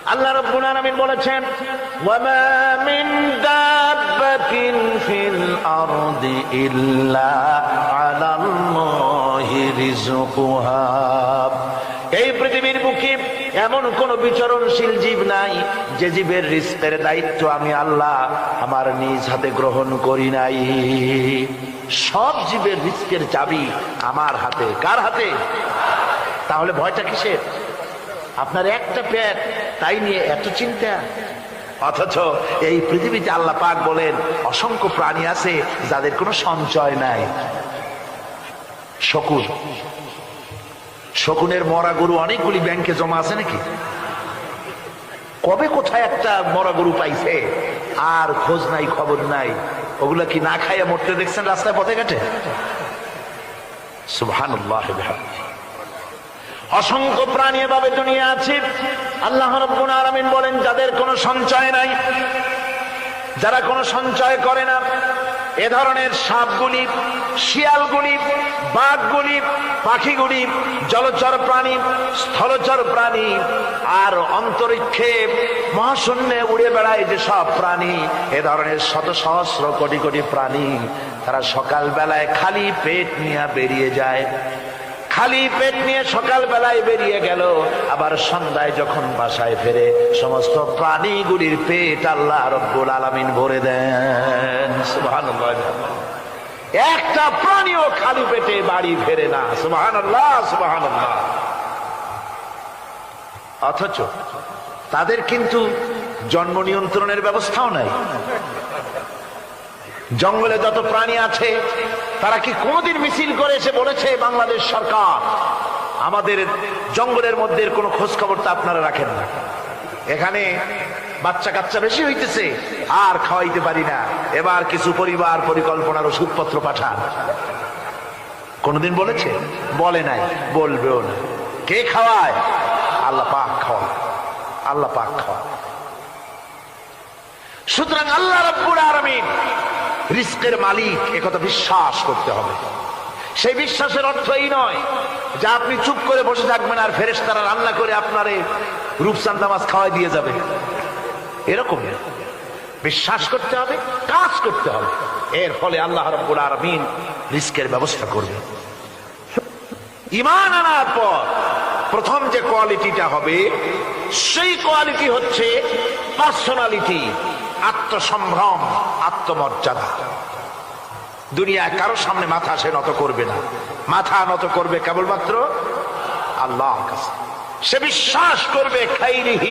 আল্লাহ রাব্বুল আলামিন বলেছেন, ওয়ামা মিন দাব্বাতিন ফিল আরদি ইল্লা আলাল্লাহি রিজকুহা। এই পৃথিবীর বুকে এমন কোন বিচরণশীল জীব নাই যে জীবের রিজকের দায়িত্ব আমি আল্লাহ আমার নিজ হাতে গ্রহণ করি নাই। সব জীবের রিজকের চাবি আমার হাতে। কার হাতে? তাহলে ভয়টা কিসের? আপনার একটা পেট, তাই নিয়ে এত চিন্তা। অথচ এই পৃথিবীতে আল্লাহ পাক বলেন অসংখ্য প্রাণী আছে যাদের কোনো সঞ্চয় নাই। শকুন, শকুনের মরা গরু অনেকগুলি ব্যাংকে জমা আছে নাকি? কবে কোথায় একটা মরা গরু পাইছে আর খোঁজ নাই, খবর নাই। ওগুলা কি না খাইয়া মরতে দেখছেন রাস্তায় পথে ঘাটে? সুবহানাল্লাহ। অসংখ্য প্রাণী এভাবে দুনিয়া আছে। আল্লাহ রাব্বুল আলামিন বলেন যাদের কোনো সঞ্চয় নাই, যারা কোনো সঞ্চয় করে না, এ ধরনের সাপগুলি, শিয়ালগুলি, বাঘগুলি, পাখিগুলি, জলচর প্রাণী, স্থলচর প্রাণী আর অন্তরিক্ষে মহাশূন্যে উড়ে বেড়ায় যে সব প্রাণী, এ ধরনের শত সহস্র কোটি কোটি প্রাণী, তারা সকাল বেলায় খালি পেট নিয়ে বেরিয়ে যায়। খালি পেট নিয়ে সকাল বেলায় বেরিয়ে গেল, আবার সন্ধ্যায় যখন বাসায় ফেরে সমস্ত প্রাণীগুলির পেট আল্লাহ রাব্বুল আলামিন ভরে দেন। সুবহানাল্লাহ। একটা প্রাণীও খালি পেটে বাড়ি ফেরে না। সুবহানাল্লাহ, সুবহানাল্লাহ। অথচ তাদের কিন্তু জন্ম নিয়ন্ত্রণের ব্যবস্থাও নাই। জঙ্গলে যত প্রাণী আছে তারা কি কোনদিন মিছিল করে এসে বলেছে বাংলাদেশ সরকার আমাদের জঙ্গলের মধ্যে কোনো খোঁজ খবর তা আপনারা রাখেন না, এখানে বাচ্চা কাচ্চা বেশি হইতেছে আর খাওয়াইতে পারি না, এবার কিছু পরিবার পরিকল্পনার ওষুধপত্র পাঠান? কোনদিন বলেছে? বলে নাই, বলবেও না। কে খাওয়ায়? আল্লাহ পাক খাওয়ায়। আল্লাহ পাক খাওয়ায়। সুতরাং আল্লাহ রাব্বুল আলামিন রিজকের মালিক, একথা বিশ্বাস করতে হবে। সেই বিশ্বাসের অর্থ এই নয় যে আপনি চুপ করে বসে থাকবেন আর ফেরেশতারা রান্না করে আপনারে রূপচাঁদা মাছ খাওয়াই দিয়ে যাবে, এরকম বিশ্বাস করতে হবে, কাজ করতে হবে। এর ফলে আল্লাহ রাব্বুল আলামিন রিজকের ব্যবস্থা করবে। ঈমান আনার পর প্রথম যে কোয়ালিটিটা হবে সেই কোয়ালিটি হচ্ছে পার্সোনালিটি, আত্মসম্ভ্রম, আত্মমর্যাদা। দুনিয়ায় কারো সামনে মাথা সে নত করবে না, মাথা নত করবে কেবলমাত্র আল্লাহর কাছে। সে বিশ্বাস করবে খাইরিহি